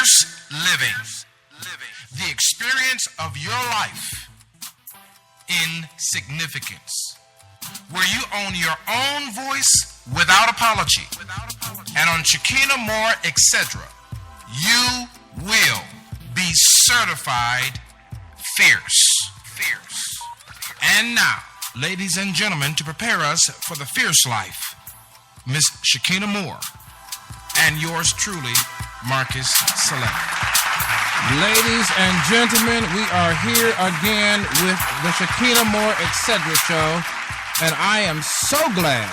Fierce living. The experience of your life in significance, where you own your own voice without apology. And on Shekina Moore, etc., you will be certified fierce. And now, ladies and gentlemen, to prepare us for the fierce life, Miss Shekina Moore, and yours truly, Marcus Select. Ladies and gentlemen, we are here again with the Shekina Moore, etc. show, and I am so glad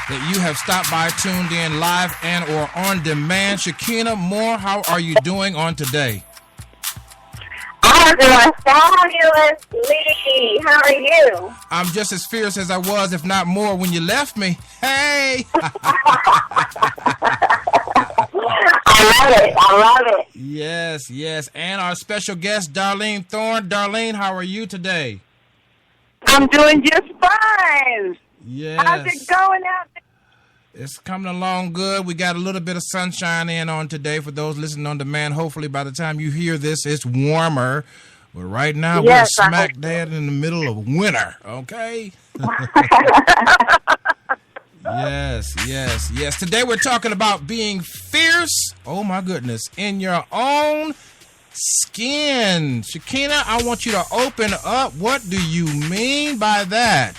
that you have stopped by, tuned in live and or on demand. Shekina Moore, how are you doing on today? I'm doing fabulously. How are you? I'm just as fierce as I was, if not more, when you left me. Hey! I love it. Yes. And our special guest, Darlene Thorne. Darlene, how are you today? I'm doing just fine. Yes. How's it going out there? It's coming along good. We got a little bit of sunshine in on today for those listening on demand. Hopefully by the time you hear this, it's warmer. But right now, we're smack dab in the middle of winter, okay? Yes. Today we're talking about being fierce, oh my goodness, in your own skin. Shekina, I want you to open up. What do you mean by that?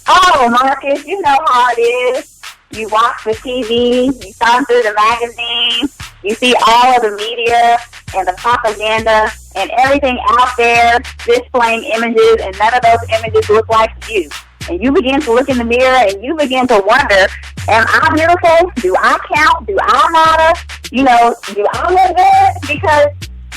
Oh, Marcus, you know how it is. You watch the TV, you thumb through the magazine, you see all of the media and the propaganda and everything out there displaying images, and none of those images look like you. And you begin to look in the mirror and you begin to wonder, am I beautiful? Do I count? Do I matter? Do I look good? Because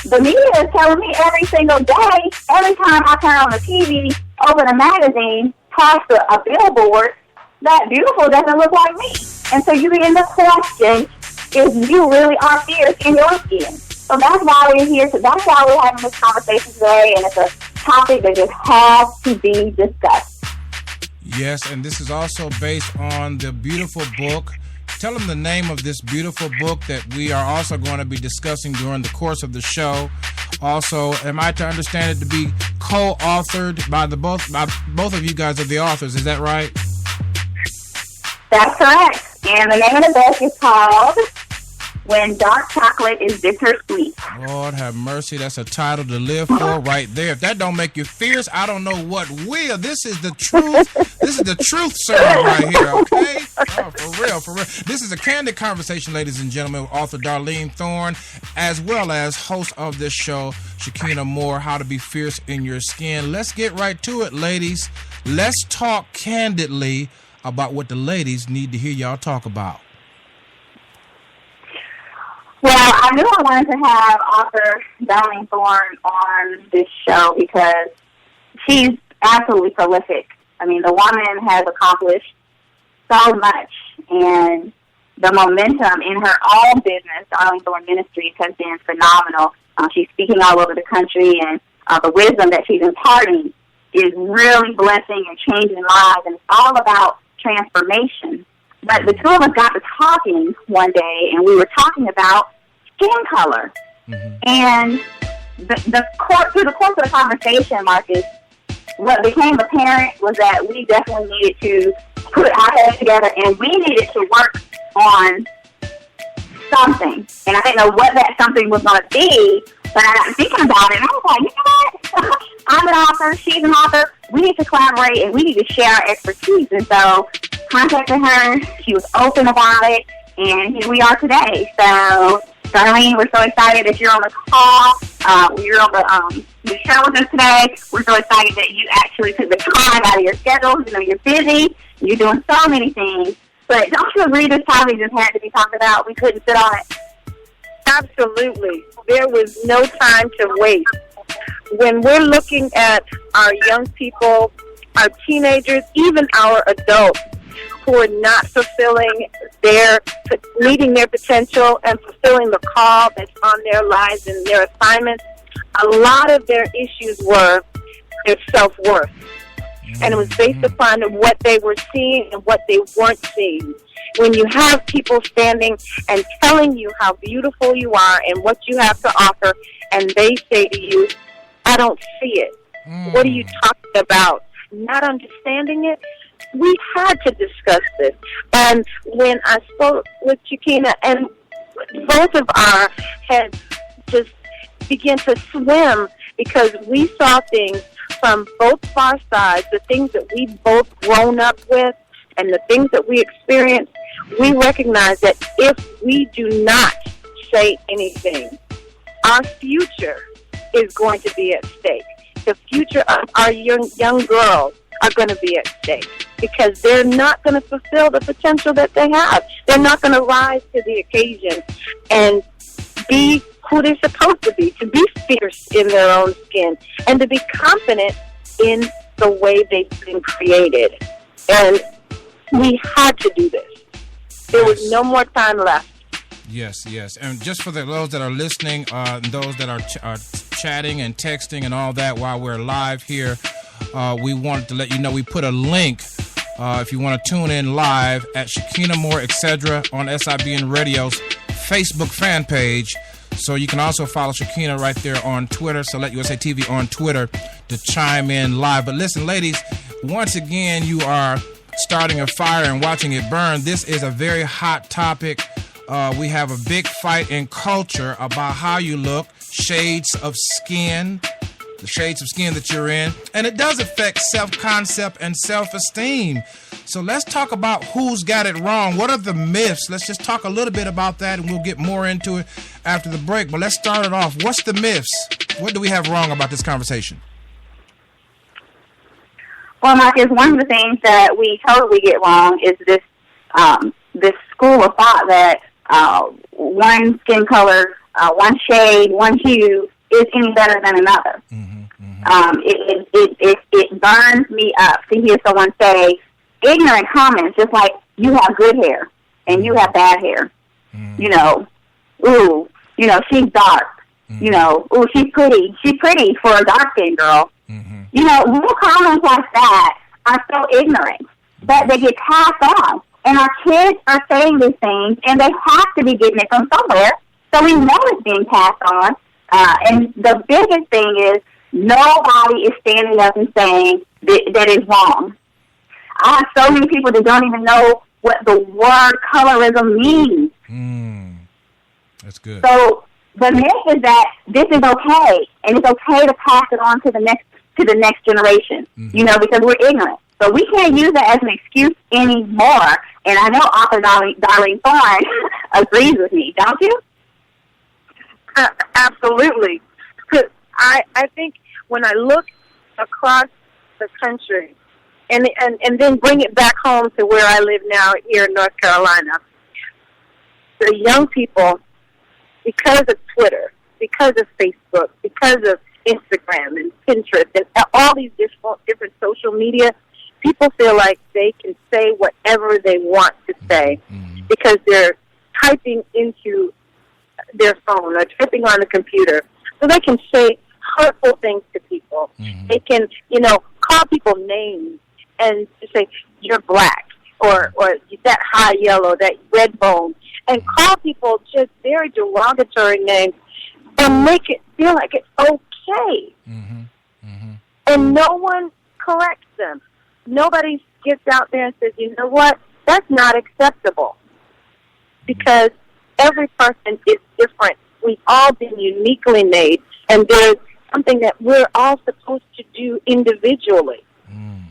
the media is telling me every single day, every time I turn on the TV, open a magazine, past a billboard, that beautiful doesn't look like me. And so you begin to question if you really are fierce in your skin. So that's why we're here. That's why we're having this conversation today, and it's a topic that just has to be discussed. Yes, and this is also based on the beautiful book. Tell them the name of this beautiful book that we are also going to be discussing during the course of the show. Also, am I to understand it to be co-authored by both of you guys are the authors? Is that right? That's correct. And the name of the book is called When Dark Chocolate is Bittersweet. Lord have mercy. That's a title to live for right there. If that don't make you fierce, I don't know what will. This is the truth. This is the truth serum right here, okay? Oh, for real. This is a candid conversation, ladies and gentlemen, with author Darlene Thorne, as well as host of this show, Shekina Moore, How to Be Fierce in Your Skin. Let's get right to it, ladies. Let's talk candidly about what the ladies need to hear y'all talk about. Well, I knew I wanted to have author Darlene Thorne on this show because she's absolutely prolific. I mean, the woman has accomplished so much, and the momentum in her own business, Darlene Thorne Ministries, has been phenomenal. She's speaking all over the country, and the wisdom that she's imparting is really blessing and changing lives, and it's all about transformation. But the two of us got to talking one day, and we were talking about skin color. Mm-hmm. And through the course of the conversation, Marcus, what became apparent was that we definitely needed to put our heads together, and we needed to work on something. And I didn't know what that something was going to be, but I got thinking about it, and I was like, you know what? I'm an author, she's an author. We need to collaborate, and we need to share our expertise. And so contacted her. She was open about it, and here we are today. So, Darlene, we're so excited that you're on the call. You're on the show with us today. We're so excited that you actually took the time out of your schedule. You're busy. You're doing so many things. But don't you agree this topic just had to be talked about? We couldn't sit on it. Absolutely. There was no time to waste. When we're looking at our young people, our teenagers, even our adults who are not meeting their potential and fulfilling the call that's on their lives and their assignments, a lot of their issues were their self-worth. And it was based upon what they were seeing and what they weren't seeing. when you have people standing and telling you how beautiful you are and what you have to offer, and they say to you, I don't see it. What are you talking about? Not understanding it? We had to discuss this. And when I spoke with Shekina, and both of our heads just began to swim because we saw things from both far sides, the things that we both grown up with and the things that we experienced. We recognize that if we do not say anything, our future is going to be at stake. The future of our young girls are going to be at stake because they're not going to fulfill the potential that they have. They're not going to rise to the occasion and be who they're supposed to be fierce in their own skin, and to be confident in the way they've been created. And we had to do this. There was no more time left. Yes. And just for those that are listening, those that are chatting and texting and all that while we're live here, we wanted to let you know we put a link if you want to tune in live at Shekina Moore, etc. on SIBN Radio's Facebook fan page. So you can also follow Shekina right there on Twitter, Select USA TV on Twitter, to chime in live. But listen, ladies, once again, you are starting a fire and watching it burn. This is a very hot topic. We have a big fight in culture about how you look, shades of skin, the shades of skin that you're in, and it does affect self-concept and self-esteem. So let's talk about who's got it wrong. What are the myths? Let's just talk a little bit about that, and we'll get more into it after the break. But let's start it off. What's the myths? What do we have wrong about this conversation? Well, Marcus, one of the things that we totally get wrong is this school of thought that one skin color, one shade, one hue is any better than another. It burns me up to hear someone say ignorant comments, just like you have good hair and you have bad hair. You know, ooh, you know, she's dark. You know, ooh, she's pretty. She's pretty for a dark-skinned girl. You know, little comments like that are so ignorant that they get passed on. And our kids are saying these things, and they have to be getting it from somewhere. So we know it's being passed on. And the biggest thing is nobody is standing up and saying that is wrong. I have so many people that don't even know what the word colorism means. That's good. So the myth is that this is okay, and it's okay to pass it on to the next generation. You know, because we're ignorant. So we can't use that as an excuse anymore. And I know author Darlene Thorne agrees with me, don't you? Absolutely. I think when I look across the country and then bring it back home to where I live now here in North Carolina, the young people, because of Twitter, because of Facebook, because of Instagram and Pinterest and all these different social media, people feel like they can say whatever they want to say because they're typing into their phone or typing on the computer. So they can say hurtful things to people. They can, you know, call people names and say, you're black, or that high yellow, that red bone, and call people just very derogatory names and make it feel like it's okay. And no one corrects them. Nobody gets out there and says, you know what, that's not acceptable. Because every person is different. We've all been uniquely made, and there's something that we're all supposed to do individually.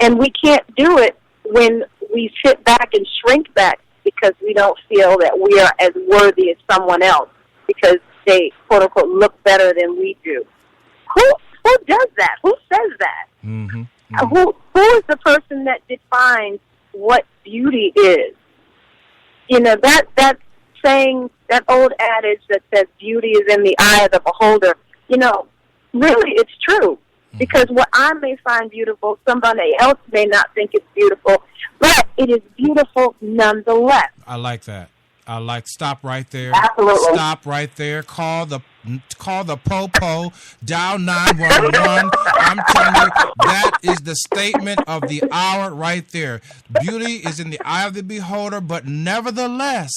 And we can't do it when we sit back and shrink back because we don't feel that we are as worthy as someone else because they, quote unquote, look better than we do. Who does that? Who says that? Who is the person that defines what beauty is? You know, that saying, that old adage that says beauty is in the eye of the beholder, you know, really it's true. Because what I may find beautiful, somebody else may not think it's beautiful, but it is beautiful nonetheless. I like that. Stop right there. Absolutely. Stop right there. Call the popo. Dial 911. I'm telling you, that is the statement of the hour right there. Beauty is in the eye of the beholder, but nevertheless,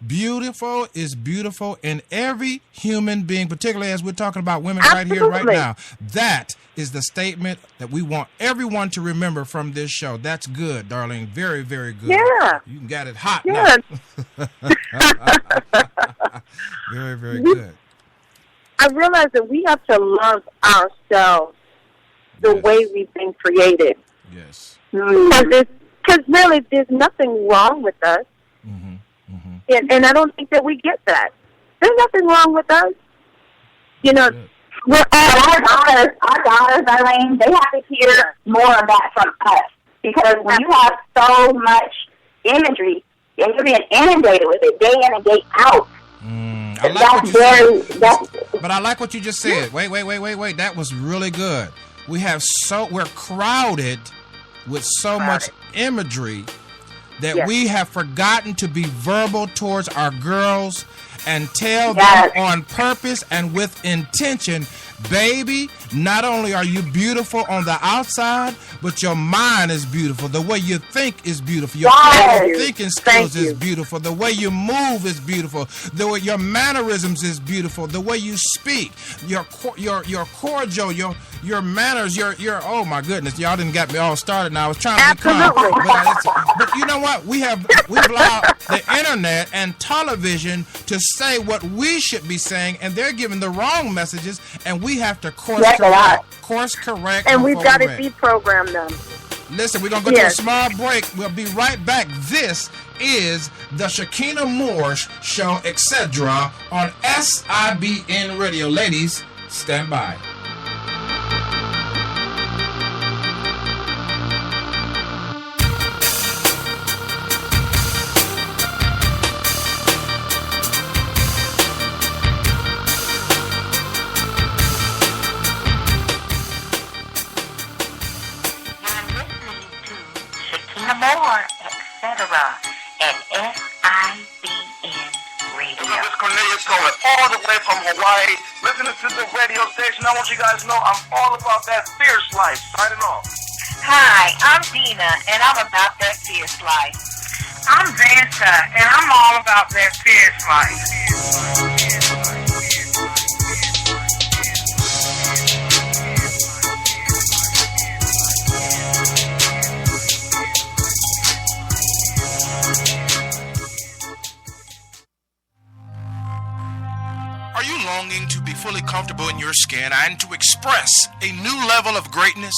beautiful is beautiful in every human being, particularly as we're talking about women right here, right now. That is the statement that we want everyone to remember from this show. That's good, darling. Very, very good. Yeah. You got it hot Yeah. now. Very, very good. I realize that we have to love ourselves the Yes. way we've been created. Yes. Because really, there's nothing wrong with us. And I don't think that we get that. There's nothing wrong with us. You know, We're our daughters, Darlene, they have to hear more of that from us. Because when you have so much imagery, and you're being inundated with it day in and day out, I like what you said. But I like what you just said. Yeah. Wait. That was really good. We're crowded with so much imagery that we have forgotten to be verbal towards our girls and tell them on purpose and with intention, baby, not only are you beautiful on the outside, but your mind is beautiful. The way you think is beautiful. Your thinking skills is beautiful. The way you move is beautiful. The way your mannerisms is beautiful. The way you speak, your cordial, your manners, your oh my goodness, y'all didn't get me all started now. I was trying to be calm. But you know what? We've allowed the internet and television to say what we should be saying, and they're giving the wrong messages, and we have to course correct. And we've got to deprogram them. Listen, we're going to go to a small break. We'll be right back. This is the Shekina Moore Show, etc. on SIBN Radio. Ladies, stand by. Moore, etc. and SIBN Radio. This is Cornelius calling all the way from Hawaii, listening to the radio station. I want you guys to know I'm all about that fierce life. Signing off. Hi, I'm Dina, and I'm about that fierce life. I'm Vanta, and I'm all about that fierce life. Are you longing to be fully comfortable in your skin and to express a new level of greatness?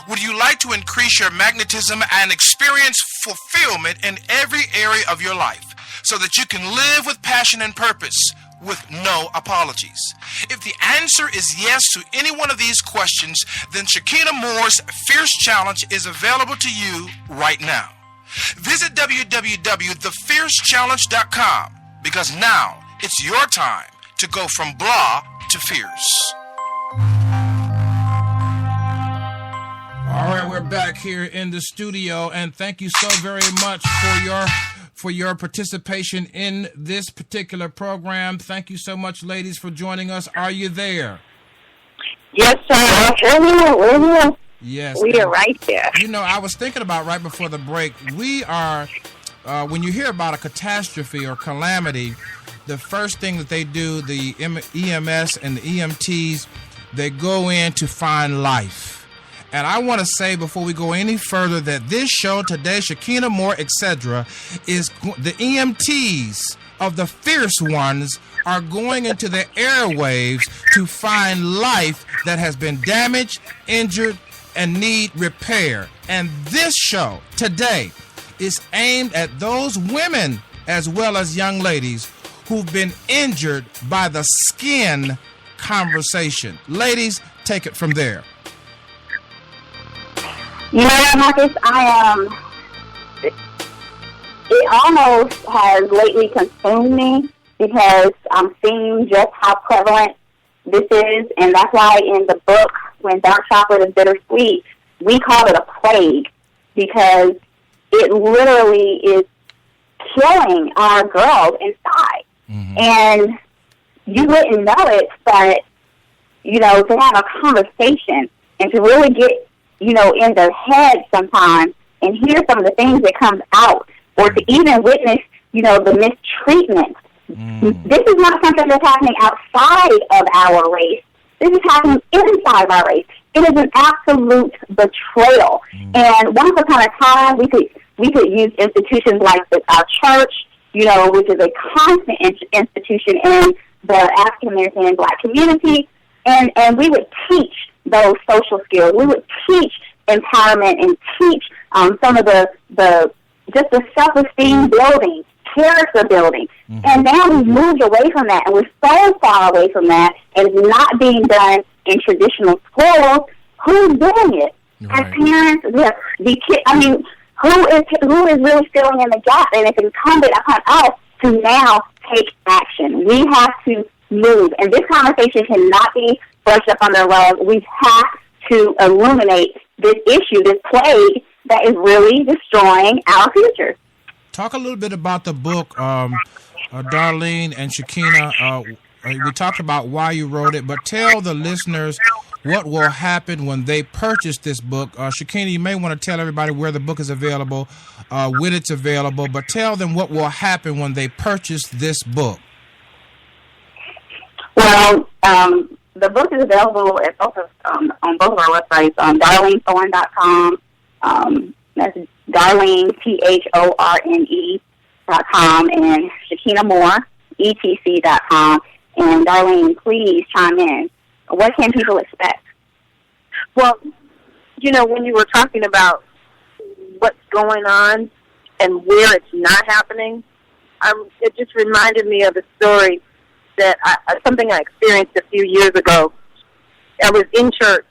Would you like to increase your magnetism and experience fulfillment in every area of your life so that you can live with passion and purpose with no apologies? If the answer is yes to any one of these questions, then Shekina Moore's Fierce Challenge is available to you right now. Visit www.thefiercechallenge.com because now it's your time to go from blah to fierce. All right, we're back here in the studio, and thank you so very much for your participation in this particular program. Thank you so much, ladies, for joining us. Are you there? Yes, sir. We're here. Yes. We are right there. You know, I was thinking about right before the break, we are, when you hear about a catastrophe or calamity, the first thing that they do, the EMS and the EMTs, they go in to find life. And I want to say before we go any further that this show today, Shekina Moore, etc., is the EMTs of the fierce ones are going into the airwaves to find life that has been damaged, injured, and need repair. And this show today is aimed at those women as well as young ladies who've been injured by the skin conversation. Ladies, take it from there. You know what, Marcus? It almost has lately consumed me because I'm seeing just how prevalent this is, and that's why in the book, When Dark Chocolate is Bittersweet, we call it a plague because it literally is killing our girls inside. Mm-hmm. And you wouldn't know it, but, you know, to have a conversation and to really get in their head sometimes and hear some of the things that comes out, or to even witness, the mistreatment. This is not something that's happening outside of our race. This is happening inside of our race. It is an absolute betrayal. And once upon a time, we could use institutions like our church, which is a constant institution in the African American and Black community, and we would teach those social skills. We would teach empowerment and teach some of the self-esteem building, character building. And now we've moved away from that, and we're so far away from that, and it's not being done in traditional schools. Who's doing it? Right. As parents, the kids. I mean, who is really filling in the gap? And it's incumbent upon us to now take action. We have to move, and this conversation cannot be brushed up on their rug. We have to illuminate this issue, this plague that is really destroying our future. Talk a little bit about the book, Darlene and Shekina. We talked about why you wrote it, but tell the listeners what will happen when they purchase this book. Shekina, you may want to tell everybody where the book is available, when it's available, but tell them what will happen when they purchase this book. Well, the book is available at on both of our websites, DarleneThorne.com. That's Darlene, THORNE.com, and Shekina Moore, ETC.com. And Darlene, please chime in. What can people expect? Well, when you were talking about what's going on and where it's not happening, it just reminded me of a story that something I experienced a few years ago. I was in church,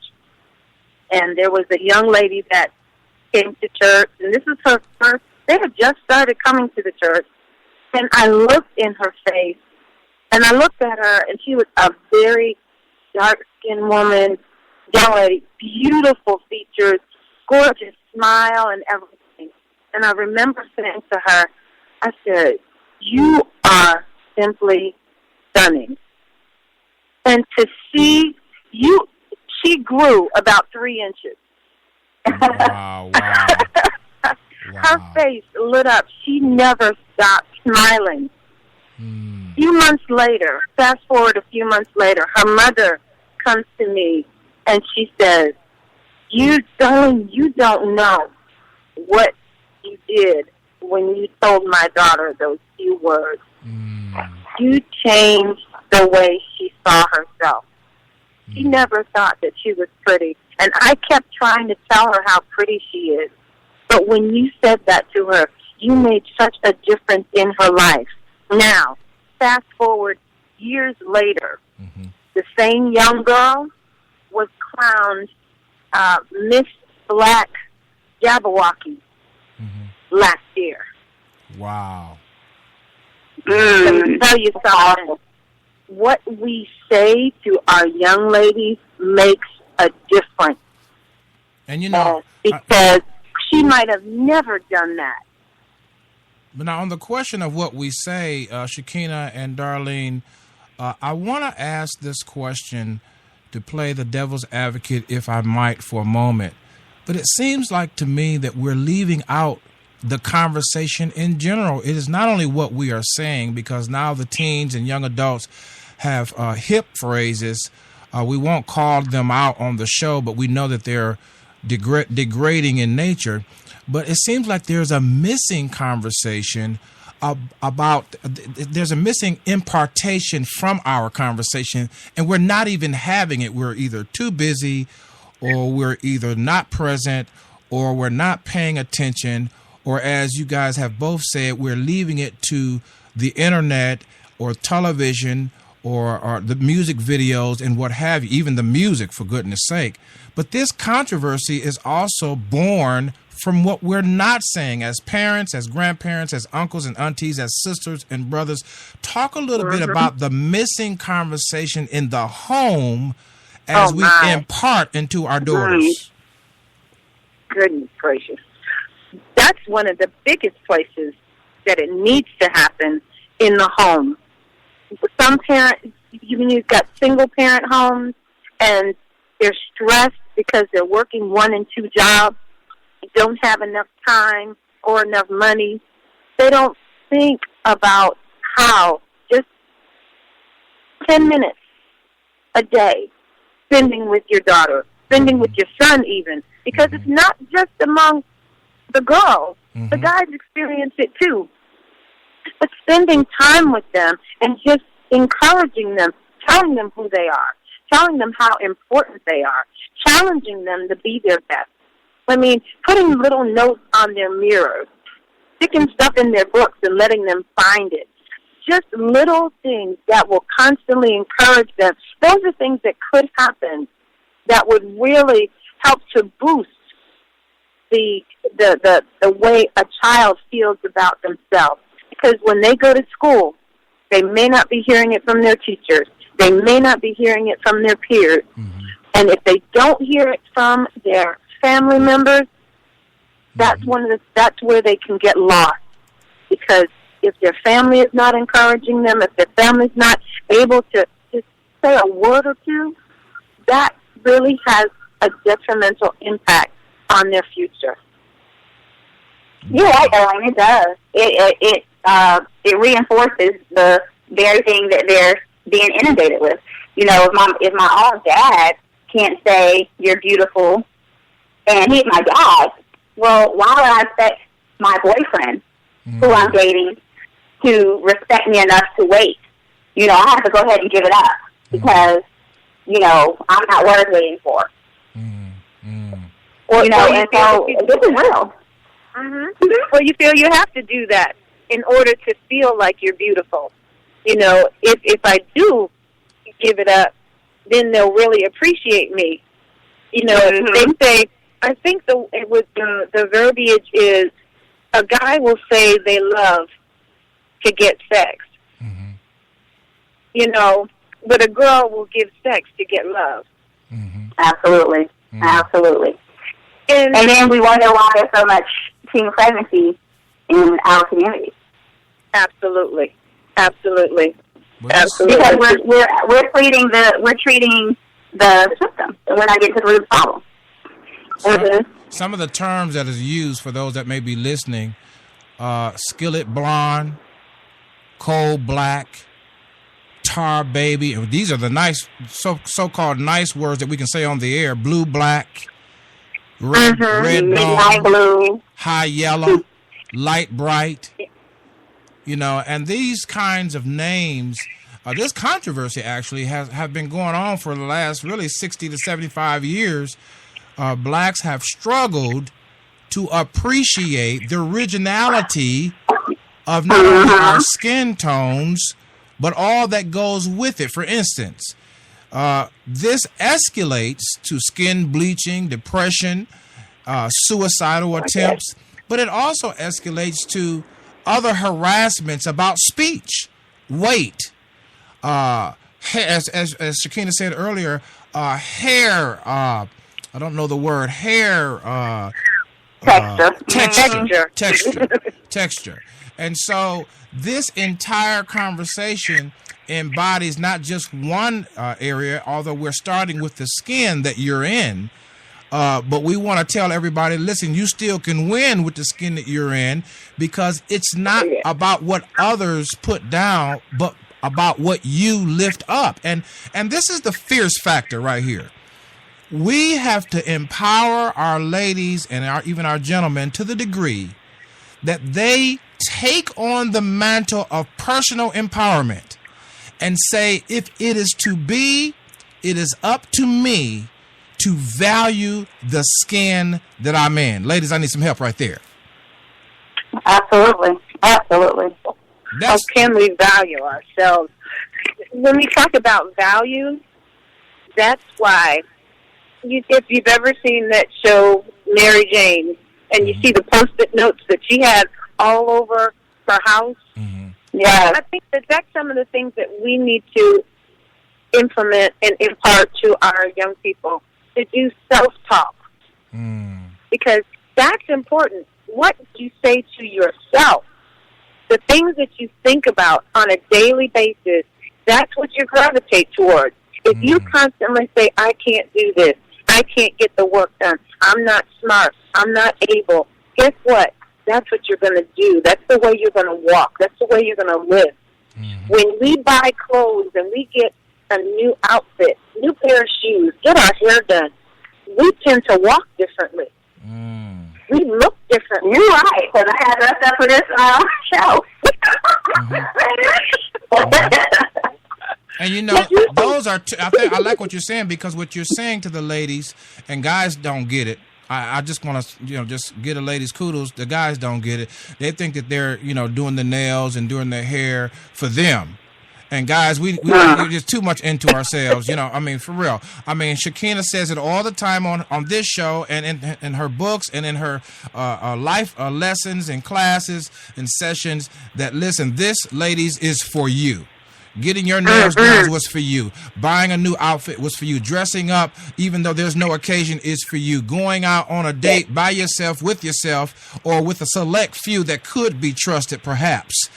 and there was a young lady that came to church, and this was her first. They had just started coming to the church, and I looked in her face, and I looked at her, and she was a very dark-skinned woman, young lady, beautiful features, gorgeous smile, and everything. And I remember saying to her, I said, "You are simply stunning." And to see you, she grew about 3 inches. Wow. Her face lit up. She never stopped smiling. A few months later, fast forward a few months later, her mother comes to me and she says, Darling, you don't know what you did when you told my daughter those few words. You changed the way she saw herself. She never thought that she was pretty. And I kept trying to tell her how pretty she is. But when you said that to her, you made such a difference in her life. Now, fast forward years later, the same young girl was crowned Miss Black Jabberwocky last year. Wow. Let me tell you something. What we say to our young ladies makes a difference. And because she might have never done that. But now on the question of what we say, Shekina and Darlene, I want to ask this question to play the devil's advocate, if I might, for a moment. But it seems like to me that we're leaving out the conversation in general. It is not only what we are saying, because now the teens and young adults have hip phrases. We won't call them out on the show, but we know that they're degrading in nature. But it seems like there's a missing conversation there's a missing impartation from our conversation, and we're not even having it. We're either too busy, or we're either not present, or we're not paying attention, or as you guys have both said, we're leaving it to the internet or television or the music videos and what have you, even the music, for goodness sake. But this controversy is also born from what we're not saying as parents, as grandparents, as uncles and aunties, as sisters and brothers. Talk a little bit about the missing conversation in the home as we impart into our daughters. Goodness gracious. That's one of the biggest places that it needs to happen, in the home. Some parents, you've got single parent homes, and they're stressed because they're working 1 and 2 jobs, don't have enough time or enough money. They don't think about how just 10 minutes a day spending with your daughter, spending with your son even, because it's not just among the girls. The guys experience it too. But spending time with them and just encouraging them, telling them who they are, telling them how important they are, challenging them to be their best. I mean, putting little notes on their mirrors, sticking stuff in their books and letting them find it. Just little things that will constantly encourage them. Those are things that could happen that would really help to boost the way a child feels about themselves. Because when they go to school, they may not be hearing it from their teachers. They may not be hearing it from their peers. And if they don't hear it from their family members, that's where they can get lost. Because if their family is not encouraging them, if their family's not able to just say a word or two, that really has a detrimental impact on their future. You're right, Darlene. It does. It reinforces the very thing that they're being inundated with. You know, if my own dad can't say you're beautiful, and he's my dad, well, why would I expect my boyfriend, who I'm dating, to respect me enough to wait? You know, I have to go ahead and give it up because, you know, I'm not worth waiting for. Or, you know, and so this is real. Well, you feel you have to do that in order to feel like you're beautiful. You know, if I do give it up, then they'll really appreciate me. You know, they say, I think the verbiage is, a guy will say they love to get sex. You know, but a girl will give sex to get love. Absolutely. Absolutely. And then we wonder why there's so much teen pregnancy in our community. Absolutely. Absolutely. Because we're treating the symptom, and we're not getting to the root of the problem. Some of the terms that is used for those that may be listening: skillet blonde, coal black, tar baby. These are the nice, so-called nice words that we can say on the air. Blue black, red midnight blue, high yellow, light bright. You know, and these kinds of names, this controversy actually have been going on for the last really 60 to 75 years. Blacks have struggled to appreciate the originality of not only our skin tones, but all that goes with it. For instance, this escalates to skin bleaching, depression, suicidal attempts, but it also escalates to other harassments about speech, weight, as Shekina said earlier, hair, I don't know the word, hair, texture. And so this entire conversation embodies not just one area, although we're starting with the skin that you're in, but we want to tell everybody, listen, you still can win with the skin that you're in, because it's not about what others put down, but about what you lift up. And this is the fierce factor right here. We have to empower our ladies and even our gentlemen to the degree that they take on the mantle of personal empowerment and say, if it is to be, it is up to me to value the skin that I'm in. Ladies, I need some help right there. Absolutely. How can we value ourselves? When we talk about values, that's why, if you've ever seen that show, Mary Jane, and you see the Post-it notes that she had all over her house, I think that's some of the things that we need to implement and impart to our young people, to do self-talk. Because that's important. What you say to yourself, the things that you think about on a daily basis, that's what you gravitate towards. If you constantly say, I can't do this, I I can't get the work done. I'm not smart. I'm not able. Guess what? That's what you're going to do. That's the way you're going to walk. That's the way you're going to live. Mm-hmm. When we buy clothes and we get a new outfit, new pair of shoes, get our hair done, we tend to walk differently. We look different. You're right, because I had dressed up for this show. And you know, those are. I like what you're saying, because what you're saying to the ladies, and guys don't get it. I just want to, just get the ladies kudos. The guys don't get it. They think that they're, doing the nails and doing their hair for them. And guys, we're just too much into ourselves, I mean, for real. I mean, Shekina says it all the time on this show and in her books and in her life lessons and classes and sessions that, listen, this, ladies, is for you. Getting your nails done was for you. Buying a new outfit was for you. Dressing up, even though there's no occasion, is for you. Going out on a date by yourself, with yourself, or with a select few that could be trusted, perhaps,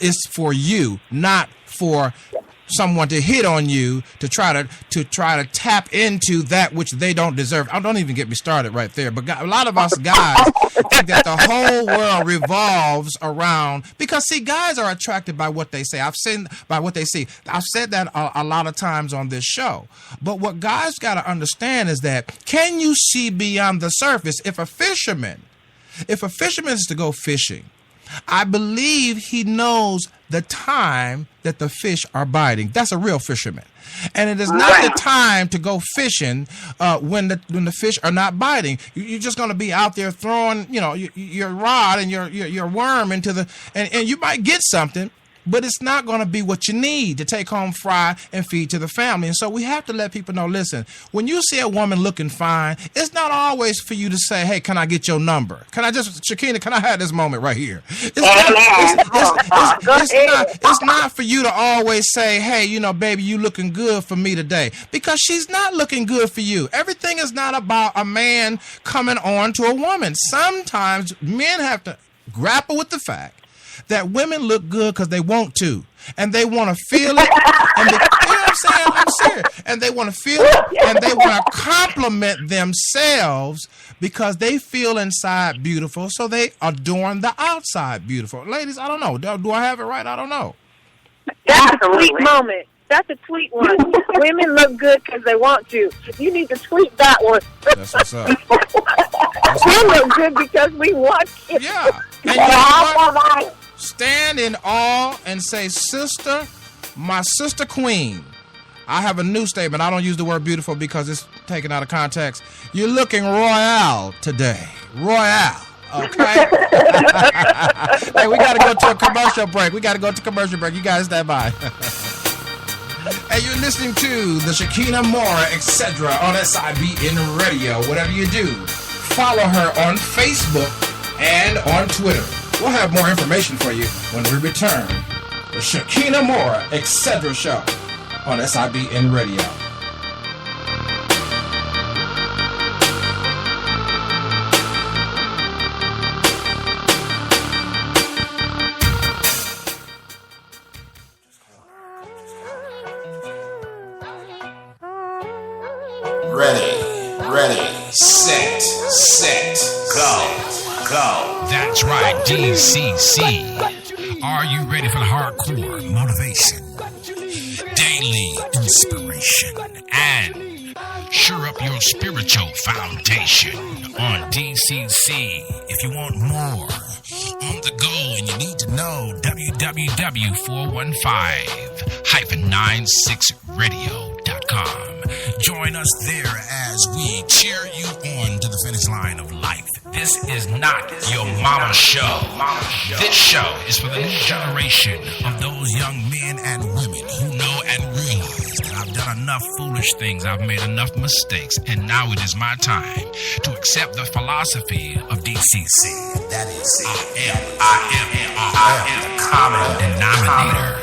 is for you, not for someone to hit on you to try to tap into that which they don't deserve. Don't even get me started right there. But a lot of us guys think that the whole world revolves around, because see, guys are attracted by what they say. I've said that a lot of times on this show. But what guys got to understand is that, can you see beyond the surface? If a fisherman is to go fishing, I believe he knows the time that the fish are biting. That's a real fisherman. And it is not the time to go fishing when the fish are not biting. You're just going to be out there throwing, your rod and your worm into the, and you might get something, but it's not going to be what you need to take home, fry, and feed to the family. And so we have to let people know, listen, when you see a woman looking fine, it's not always for you to say, hey, can I get your number? Shekina, can I have this moment right here? It's not for you to always say, hey, baby, you looking good for me today, because she's not looking good for you. Everything is not about a man coming on to a woman. Sometimes men have to grapple with the fact that women look good because they want to, and they want to feel it. And you know what I'm saying? I'm serious. And they want to feel it, and they want to compliment themselves because they feel inside beautiful, so they adorn the outside beautiful. Ladies, I don't know. Do I have it right? I don't know. That's a tweet moment. That's a tweet one. Women look good because they want to. You need to tweet that one. That's what's up. We look good because we want to. Yeah. And you know what? Stand in awe and say, sister, my sister queen. I have a new statement. I don't use the word beautiful because it's taken out of context. You're looking royale today. Royale. Okay? Hey, we got to go to a commercial break. You guys stand by. Hey, you're listening to the Shekina Moore, etc. on SIBN Radio. Whatever you do, follow her on Facebook and on Twitter. We'll have more information for you when we return. The Shekina Moore, etc. show on SIBN Radio. Ready, set, go. That's right, DCC. Are you ready for the hardcore motivation, daily inspiration, and sure up your spiritual foundation on DCC? If you want more on the go and you need to know, www.415-96radio.com. Join us there as we cheer you on to the finish line of life. This is not your mama show. This show is for the new generation of those young men and women who know and realize that I've done enough foolish things, I've made enough mistakes, and now it is my time to accept the philosophy of DCC. That is, I am the common denominator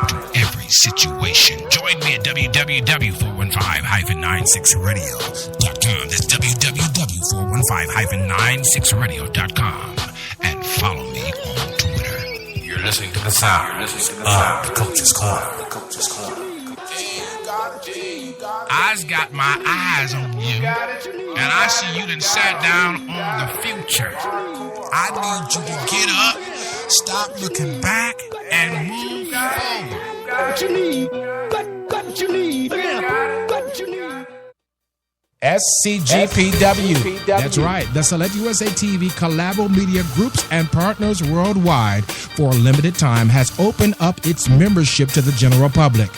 to every situation. Join me at www.415-96radio.com. That's www.415-96radio.com. And follow me on Twitter. You're listening to the sound of the Coach's Corner. I's got my eyes on you, and I see you done sat down on the future. I need you to get up, stop looking back, and move forward. What you need, what you need, what you need. SCGPW. That's right. The Select USA TV Collabo Media Groups and Partners Worldwide for a limited time has opened up its membership to the general public.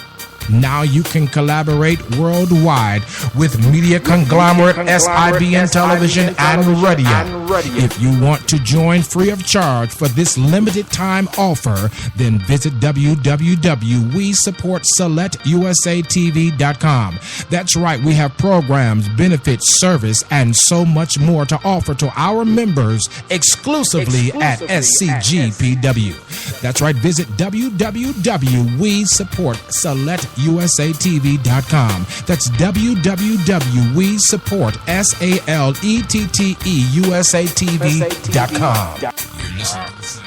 Now you can collaborate worldwide with media conglomerate SIBN Television and Radio. If you want to join free of charge for this limited time offer, then visit www.WeSupportSelectUSATV.com. That's right, we have programs, benefits, service, and so much more to offer to our members exclusively at SCGPW. That's right, visit www.WeSupportSelectUSATV.com. That's www.WeSupportSelectUSATV.com.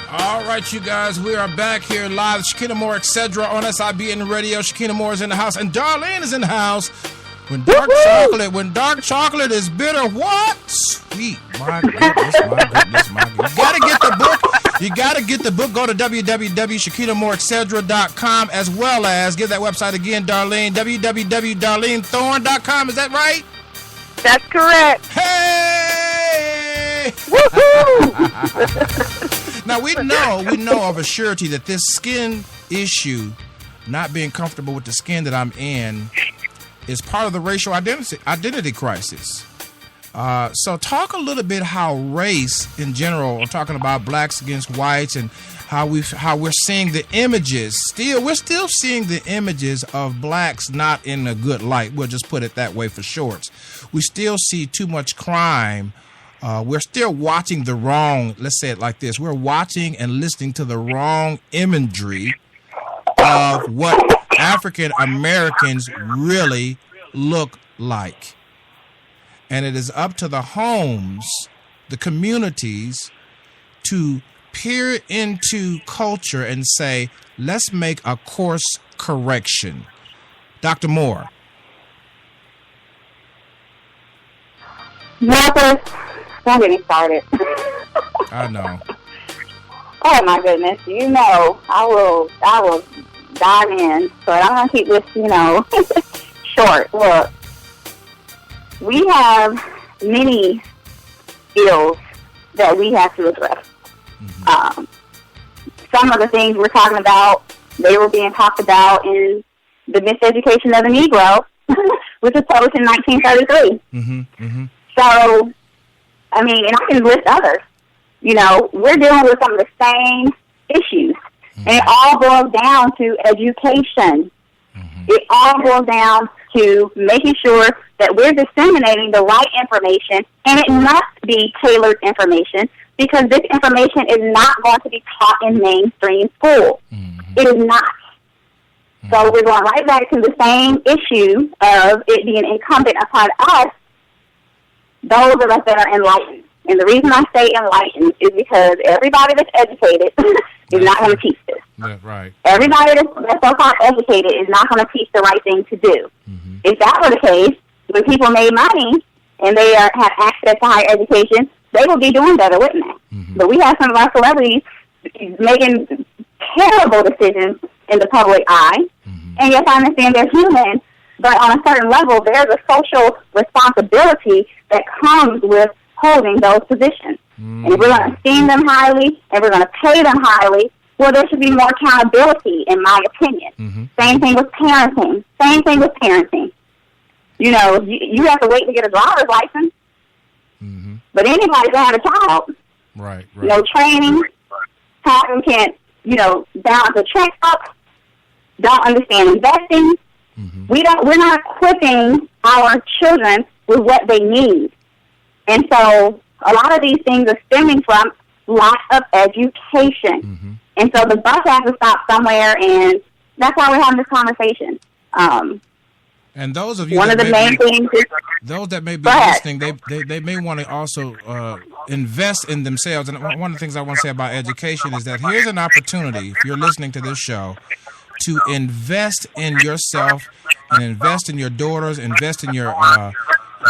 All right, you guys, we are back here live. Shekina Moore, etc. on SIBN Radio. Shekina Moore is in the house, and Darlene is in the house. When dark chocolate is bitter, what? Sweet, my goodness. You gotta get the book. You gotta get the book. Go to www.ShekinaMooreEtc.com, as well as give that website again, Darlene. www.DarleneThorn.com. Is that right? That's correct. Hey! Woohoo! Now we know of a surety that this skin issue, not being comfortable with the skin that I'm in, is part of the racial identity crisis. So talk a little bit how race in general, we're talking about blacks against whites, and how we're seeing the images. We're still seeing the images of blacks not in a good light. We'll just put it that way for shorts. We still see too much crime. We're still watching the wrong, let's say it like this, we're watching and listening to the wrong imagery of what African Americans really look like. And it is up to the homes, the communities, to peer into culture and say, let's make a course correction. Dr. Moore. Marcus, don't get me started. I know. Oh my goodness! You know, I will dive in, but I'm gonna keep this, short. Look, we have many ills that we have to address. Mm-hmm. Some of the things we're talking about, they were being talked about in the Miseducation of the Negro, which was published in 1933. Mm-hmm. Mm-hmm. So, I mean, and I can list others. We're dealing with some of the same issues. Mm-hmm. And it all boils down to education. Mm-hmm. It all boils down to making sure that we're disseminating the right information, and it must be tailored information, because this information is not going to be taught in mainstream school. Mm-hmm. It is not. Mm-hmm. So we're going right back to the same issue of it being incumbent upon us, those of us that are enlightened. And the reason I say enlightened is because everybody that's educated is not going to teach this. Yeah, right. Everybody that's so-called educated is not going to teach the right thing to do. Mm-hmm. If that were the case, when people made money and they have access to higher education, they would be doing better, wouldn't they? Mm-hmm. But we have some of our celebrities making terrible decisions in the public eye. Mm-hmm. And yes, I understand they're human, but on a certain level, there's a social responsibility that comes with holding those positions. Mm-hmm. And if we're going to esteem them highly and we're going to pay them highly, well, there should be more accountability, in my opinion. Mm-hmm. Same thing with parenting. You have to wait to get a driver's license. Mm-hmm. But anybody can have a child. Right. No training. Parents can't, balance a checkbook. Don't understand investing. Mm-hmm. We're not equipping our children with what they need. And so a lot of these things are stemming from lack of education. Mm-hmm. And so the bus has to stop somewhere, and that's why we're having this conversation. And those of you those that may be listening, they may want to also invest in themselves. And one of the things I want to say about education is that here's an opportunity, if you're listening to this show, to invest in yourself and invest in your daughters, invest in your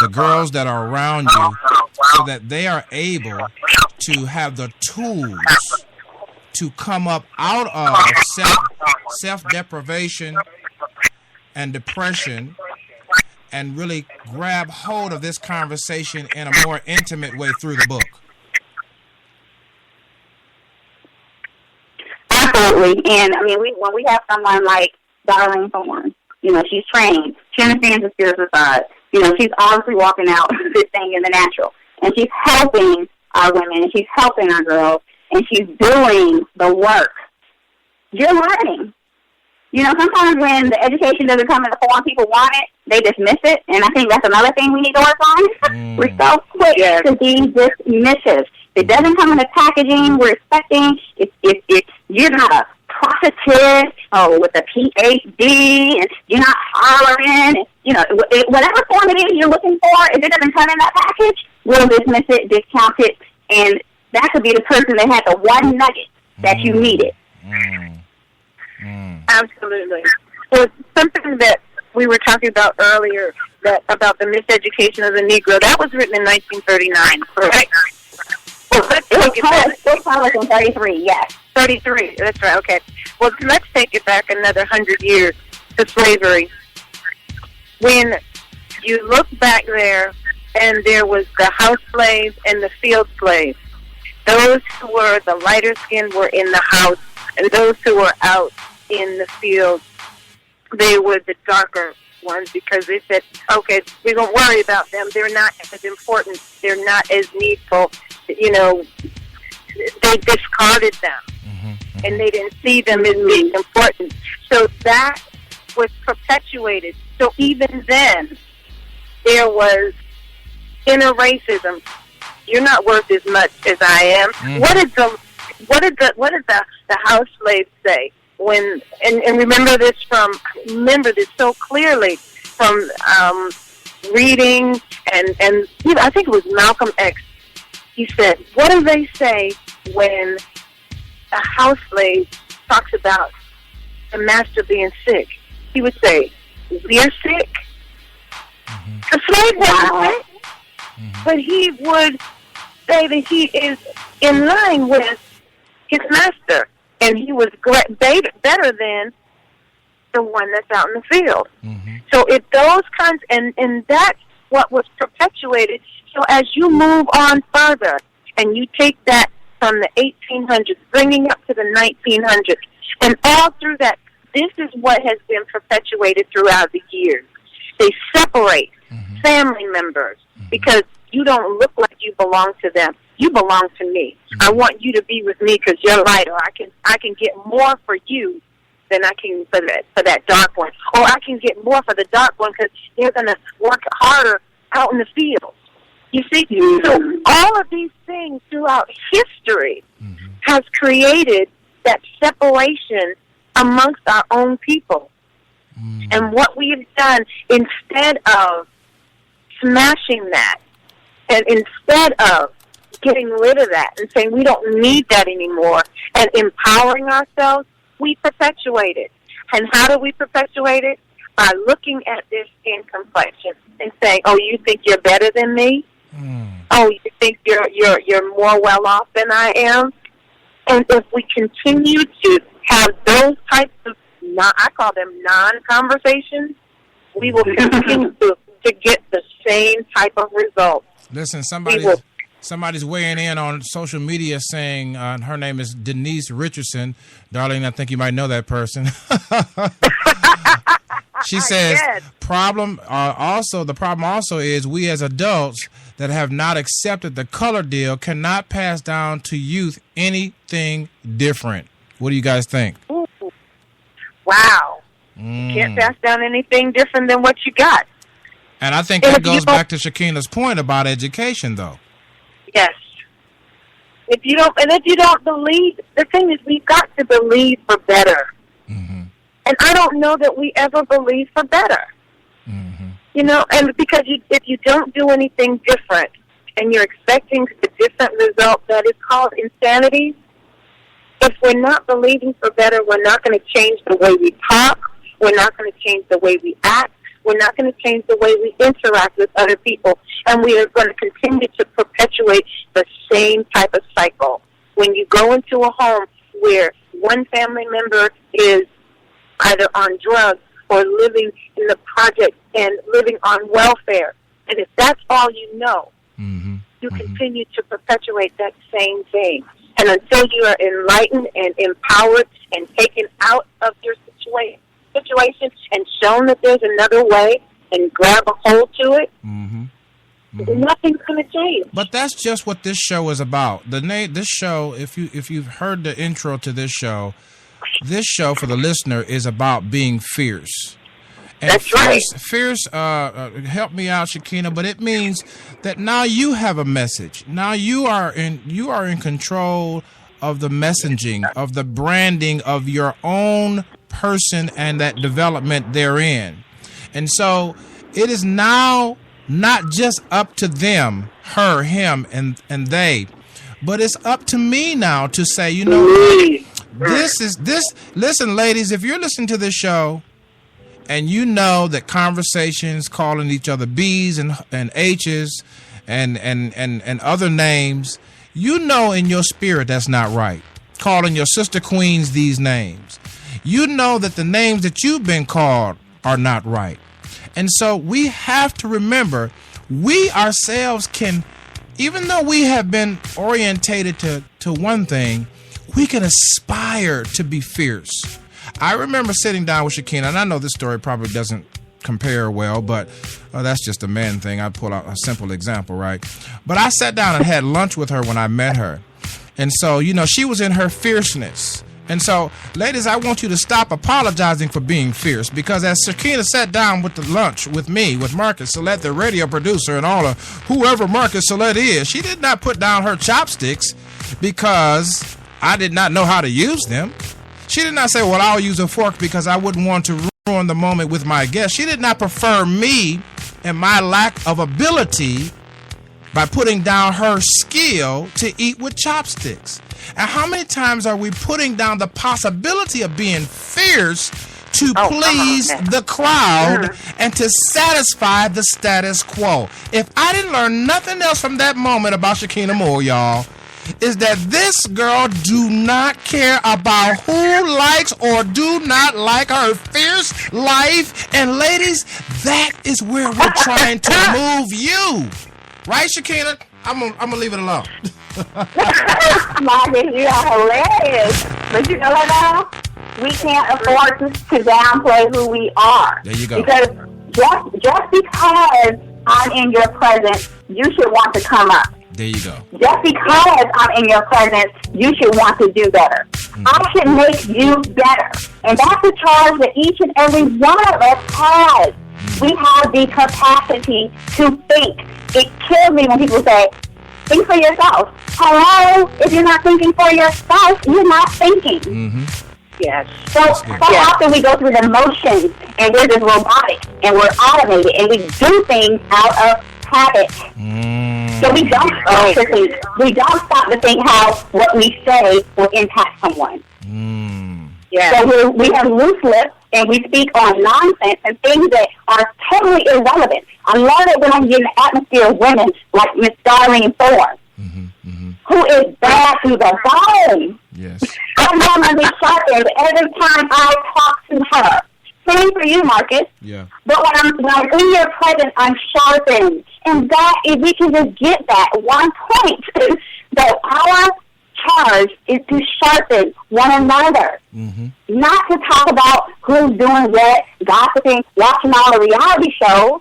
the girls that are around you, so that they are able to have the tools to come up out of self-deprivation and depression, and really grab hold of this conversation in a more intimate way through the book. Absolutely. And, I mean, when we have someone like Darlene Thorne, you know, she's trained. She understands the spiritual side. You know, she's obviously walking out this thing in the natural. And she's helping our women, and she's helping our girls, and she's doing the work. You're learning. You know, sometimes when the education doesn't come in the form people want it, they dismiss it. And I think that's another thing we need to work on. We're so quick to be dismissive. If it doesn't come in the packaging we're expecting, if you're not a prophetess or with a PhD and you're not hollering, and, you know, whatever form it is you're looking for, if it doesn't come in that package, we'll dismiss it, discount it, and that could be the person that had the one nugget that you needed. Absolutely. Well, something that we were talking about earlier, that about the miseducation of the Negro, that was written in 1939, correct? Well, let's take it back. It was published in 33, yes. 33, that's right, okay. Well, let's take it back another 100 years to slavery. When you look back there, and there was the house slaves and the field slaves. Those who were the lighter skinned were in the house, and those who were out in the field, they were the darker ones, because they said, okay, we don't worry about them. They're not as important. They're not as needful. You know, they discarded them, and they didn't see them as being important. So that was perpetuated. So even then, there was inner racism. You're not worth as much as I am. What did the house slaves say when? And remember this so clearly from reading and you know, I think it was Malcolm X. He said, "What do they say when a house slave talks about the master being sick?" He would say, "We're sick." The slave wasn't sick. But he would say that he is in line with his master, and he was better than the one that's out in the field. So if those kinds, and that's what was perpetuated. So as you move on further, and you take that from the 1800s, bringing up to the 1900s, and all through that, this is what has been perpetuated throughout the years. They separate family members because you don't look like you belong to them. You belong to me. I want you to be with me because you're light, or I can get more for you than I can for that dark one, or I can get more for the dark one because they're going to work harder out in the field. You see, so all of these things throughout history has created that separation amongst our own people. And what we have done, instead of smashing that, and instead of getting rid of that and saying we don't need that anymore and empowering ourselves, we perpetuate it. And how do we perpetuate it? By looking at their skin complexion and saying, "Oh, you think you're better than me? Oh, you think you're more well off than I am?" And if we continue to have those types of I call them non-conversations, we will continue to get the same type of results. Listen, somebody's weighing in on social media saying her name is Denise Richardson. Darlene, I think you might know that person. She says, the problem also is we as adults that have not accepted the color deal cannot pass down to youth anything different. What do you guys think? Ooh. Wow. You can't pass down anything different than what you got. And I think that goes back to Shekina's point about education, though. Yes. If you don't believe, the thing is, we've got to believe for better. And I don't know that we ever believe for better. You know, and because if you don't do anything different and you're expecting a different result, that is called insanity. If we're not believing for better, we're not going to change the way we talk. We're not going to change the way we act. We're not going to change the way we interact with other people. And we are going to continue to perpetuate the same type of cycle. When you go into a home where one family member is either on drugs or living in the project and living on welfare, and if that's all you know, you continue to perpetuate that same thing. And until you are enlightened and empowered and taken out of your situation and shown that there's another way and grab a hold to it, nothing's going to change. But that's just what this show is about. This show, if you've heard the intro to this show for the listener is about being fierce. And that's fierce, right. Help me out, Shekina, but it means that now you have a message. Now you are in control of the messaging, of the branding of your own person and that development therein. And so it is now not just up to them, her, him, and they, but it's up to me now to say, you know, listen, ladies, if you're listening to this show and you know that conversations calling each other B's and H's and other names, you know in your spirit that's not right. Calling your sister queens these names. You know that the names that you've been called are not right. And so we have to remember, we ourselves can, even though we have been orientated to one thing, we can aspire to be fierce. I remember sitting down with Shekina, and I know this story probably doesn't compare well, but that's just a man thing. I pull out a simple example, right? But I sat down and had lunch with her when I met her. And so, you know, she was in her fierceness. And so, ladies, I want you to stop apologizing for being fierce, because as Shekina sat down with the lunch with me, with Marcus Sillette, the radio producer, and all of whoever Marcus Sillette is, she did not put down her chopsticks because I did not know how to use them. She did not say, well, I'll use a fork because I wouldn't want to ruin the moment with my guest. She did not prefer me and my lack of ability by putting down her skill to eat with chopsticks. And how many times are we putting down the possibility of being fierce to please the crowd and to satisfy the status quo? If I didn't learn nothing else from that moment about Shekina Moore, y'all, is that this girl do not care about who likes or do not like her fierce life. And ladies, that is where we're trying to move you. Right, Shekina? I'm gonna leave it alone. Marcus, you are hilarious. But you know what, though? We can't afford to downplay who we are. There you go. Because just because I'm in your presence, you should want to come up. There you go. Just because I'm in your presence, you should want to do better. I should make you better. And that's a charge that each and every one of us has. We have the capacity to think. It kills me when people say, think for yourself. Hello? If you're not thinking for yourself, you're not thinking. Yes. So often we go through the motions and we're just robotic and we're automated and we do things out of habit. So we don't stop to think. We don't stop to think how what we say will impact someone. So we have loose lips and we speak on nonsense and things that are totally irrelevant. I love it when I'm in the atmosphere of women like Miss Darlene Thorne, who is bad to the bone. Yes. I'm going to be sharpened every time I talk to her. Same for you, Marcus. Yeah. But when I'm in your presence, I'm sharpened. And that, if we can just get that one point, that our charge is to sharpen one another. Not to talk about who's doing what, gossiping, watching all the reality shows.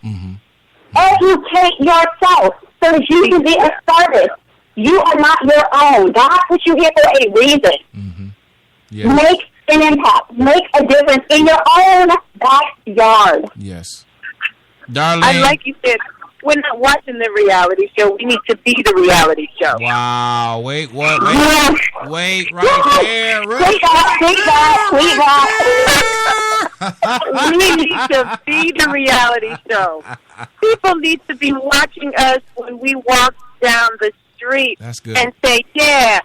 Educate yourself so that you can be of service. You are not your own. God put you here for a reason. Yes. Make an impact. Make a difference in your own backyard. Yes. Darlene. And like you said, we're not watching the reality show. We need to be the reality show. Wow. Wait, what? Wait, right there. Sweet We need to be the reality show. People need to be watching us when we walk down the street. That's good. And say, yeah,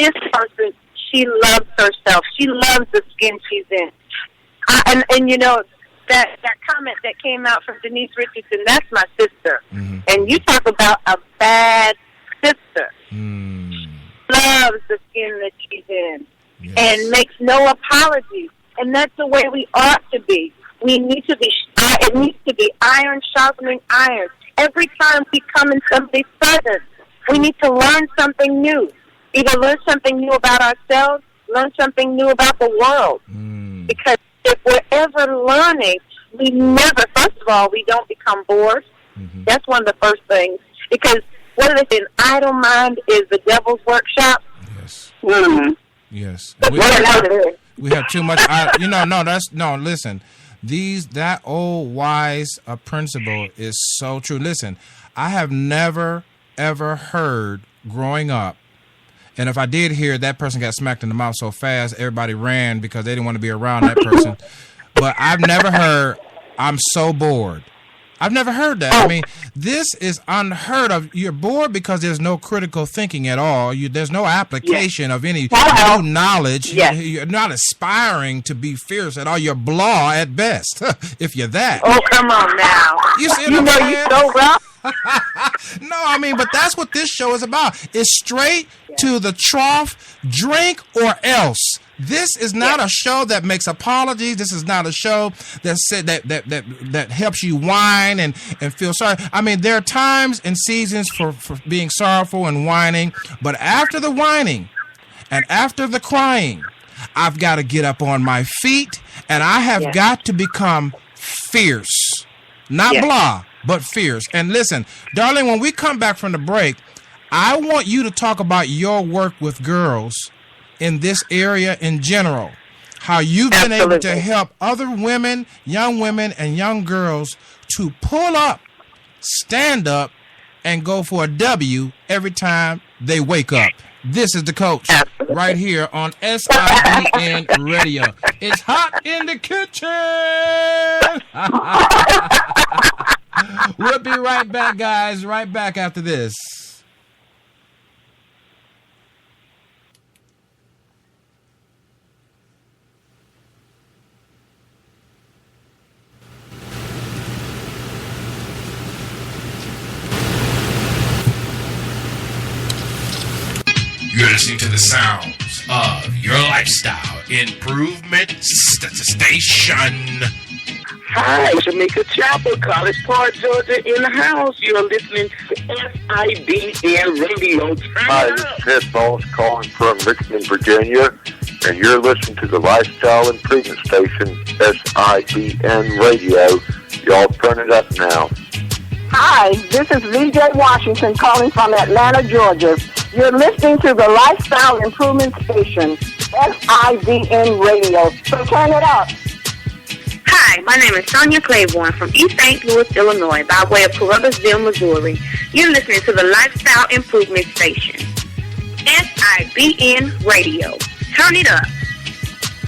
this person she loves herself. She loves the skin she's in. And you know, that comment that came out from Denise Richardson, that's my sister. Mm-hmm. And you talk about a bad sister. Loves the skin that she's in. Yes. And makes no apologies. And that's the way we ought to be. We need to be, it needs to be iron sharpening iron. Every time we come in somebody's presence, we need to learn something new. Either learn something new about ourselves, learn something new about the world. Because if we're ever learning, we never, first of all, we don't become bored. That's one of the first things. Because what do they say? An idle mind is the devil's workshop. Yes. Mm-hmm. Yes. We have too much. Listen. That old wise principle is so true. Listen, I have never ever heard growing up, and if I did hear, that person got smacked in the mouth so fast everybody ran because they didn't want to be around that person. But I've never heard, "I'm so bored." I've never heard that. I mean, this is unheard of. You're bored because there's no critical thinking at all. There's no application of any new knowledge. You're not aspiring to be fierce at all. You're blah at best, if you're that. Oh, come on now. You see what I'm saying? You're so rough. No, I mean, but that's what this show is about. It's straight to the trough, drink or else. This is not a show that makes apologies. This is not a show that helps you whine and feel sorry. I mean, there are times and seasons for being sorrowful and whining, but after the whining and after the crying, I've got to get up on my feet and I have got to become fierce. Not blah, but fierce. And listen, darling, when we come back from the break, I want you to talk about your work with girls in this area in general, how you've been able to help other women, and young girls to pull up, stand up, and go for a W every time they wake up. This is the coach right here on SIBN Radio. It's hot in the kitchen. We'll be right back, guys, right back after this. You're listening to the sounds of your lifestyle improvement station. Hi, Jamaica Chapel, College Park, Georgia, in the house. You're listening to SIBN Radio. Hi, this is Ted Bones calling from Richmond, Virginia, and you're listening to the Lifestyle Improvement Station, SIBN Radio. Y'all turn it up now. Hi, this is VJ Washington calling from Atlanta, Georgia. You're listening to the Lifestyle Improvement Station, SIBN Radio. So turn it up. Hi, my name is Sonia Claiborne from East St. Louis, Illinois, by way of Carruthersville, Missouri. You're listening to the Lifestyle Improvement Station, SIBN Radio. Turn it up.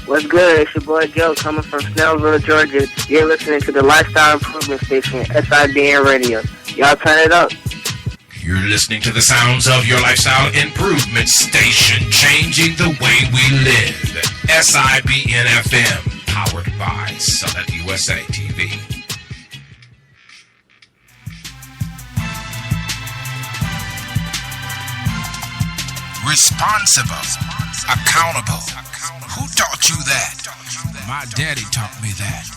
What's good? It's your boy Joe coming from Snellville, Georgia. You're listening to the Lifestyle Improvement Station, SIBN Radio. Y'all turn it up. You're listening to the sounds of your lifestyle improvement station, changing the way we live. SIBN FM, powered by Summit USA TV. Responsible, accountable. Who taught you that? My daddy taught me that.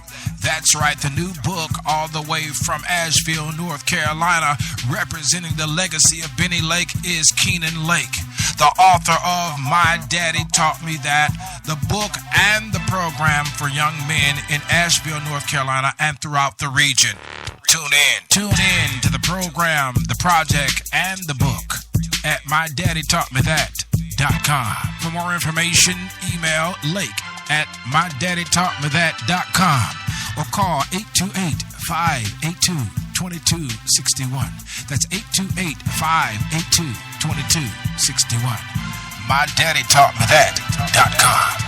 That's right, the new book all the way from Asheville, North Carolina, representing the legacy of Benny Lake is Keenan Lake, the author of My Daddy Taught Me That, the book and the program for young men in Asheville, North Carolina, and throughout the region. Tune in to the program, the project, and the book at MyDaddyTaughtMeThat.com. For more information, email lake@MyDaddyTaughtMeThat.com. or call 828-582-2261. That's 828-582-2261. MyDaddyTaughtMeThat.com.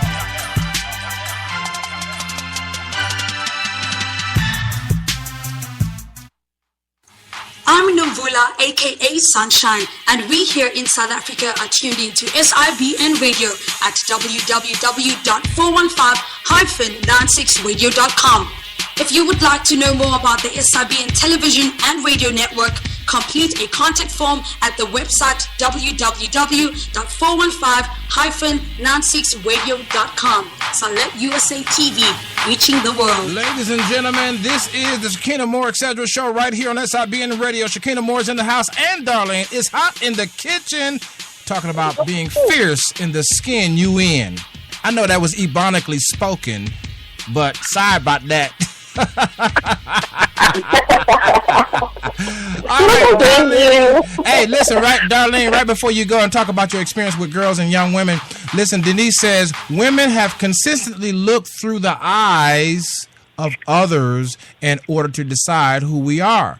I'm a new voice Pula, aka Sunshine, and we here in South Africa are tuned in to SIBN Radio at www.415-96radio.com. If you would like to know more about the SIBN television and radio network, complete a contact form at the website www.415-96radio.com. Select USA TV, reaching the world. Ladies and gentlemen, this is the Shekina Moore Etc. Show right here on SIBN Radio. Shekina Moore's in the house, and Darlene is hot in the kitchen, talking about being fierce in the skin you in. I know that was ebonically spoken, but sorry about that. All right, Darlene. Hey, listen, Darlene, right before you go and talk about your experience with girls and young women, listen, Denise says, women have consistently looked through the eyes of others in order to decide who we are.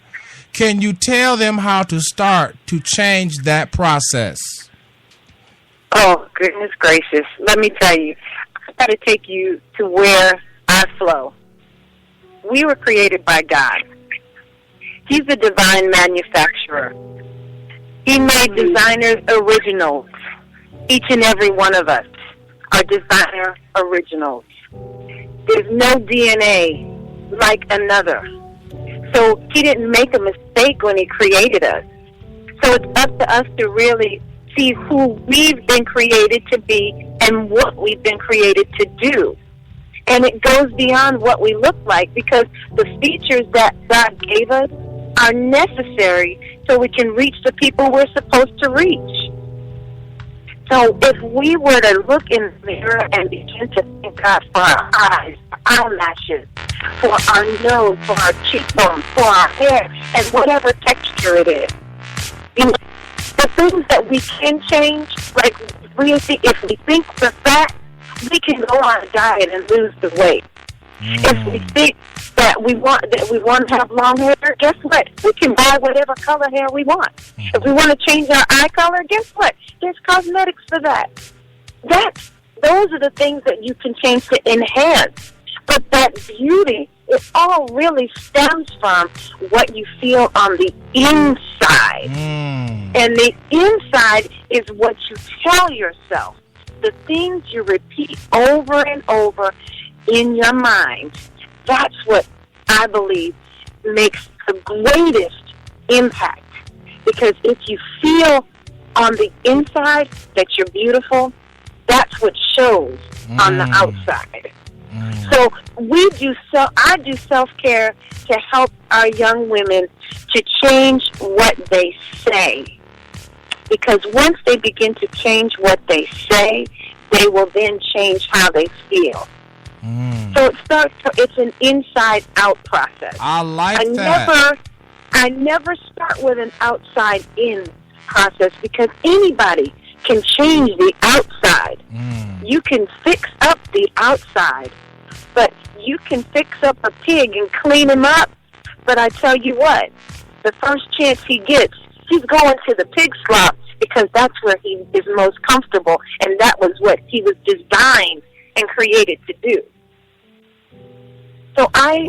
Can you tell them how to start to change that process? Oh, goodness gracious. Let me tell you, I got to take you to where I flow. We were created by God. He's the divine manufacturer. He made designers originals. Each and every one of us are designer originals. There's no DNA like another. So he didn't make a mistake when he created us. So it's up to us to really see who we've been created to be and what we've been created to do. And it goes beyond what we look like, because the features that God gave us are necessary so we can reach the people we're supposed to reach. So if we were to look in the mirror and begin to thank God for our eyes, our eyelashes, for our nose, for our cheekbones, for our hair, and whatever texture it is, you know, the things that we can change, like if we think we're fat, we can go on a diet and lose the weight. If we think that we want to have long hair, guess what? We can buy whatever color hair we want. If we want to change our eye color, guess what? There's cosmetics for that. Those are the things that you can change to enhance. But that beauty, it all really stems from what you feel on the inside. And the inside is what you tell yourself. The things you repeat over and over in your mind, that's what I believe makes the greatest impact. Because if you feel on the inside that you're beautiful, that's what shows on the outside. So I do self-care to help our young women to change what they say. Because once they begin to change what they say, they will then change how they feel. So it's an inside-out process. I like that. I never start with an outside-in process, because anybody can change the outside. You can fix up the outside, but you can fix up a pig and clean him up. But I tell you what, the first chance he gets, he's going to the pig slop, because that's where he is most comfortable, and that was what he was designed and created to do. So I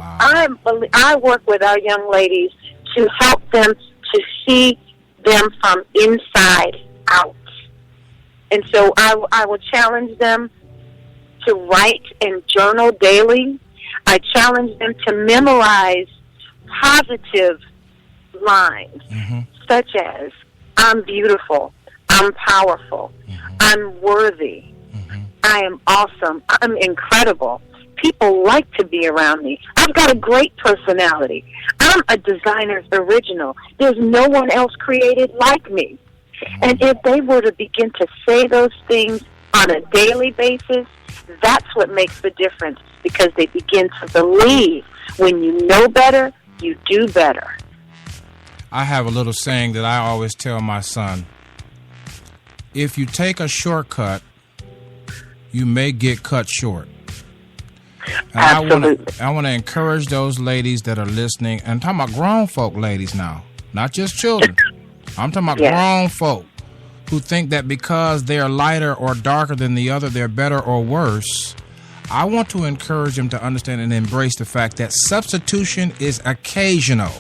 work with our young ladies to help them to see them from inside out. And so I will challenge them to write and journal daily. I challenge them to memorize positive lines, such as, I'm beautiful, I'm powerful, I'm worthy, I am awesome, I'm incredible. People like to be around me. I've got a great personality. I'm a designer's original. There's no one else created like me. And if they were to begin to say those things on a daily basis, that's what makes the difference, because they begin to believe when you know better, you do better. I have a little saying that I always tell my son. If you take a shortcut, you may get cut short. And I want to encourage those ladies that are listening, and I'm talking about grown folk ladies now, not just children. I'm talking about grown folk who think that because they're lighter or darker than the other, they're better or worse. I want to encourage them to understand and embrace the fact that substitution is occasional.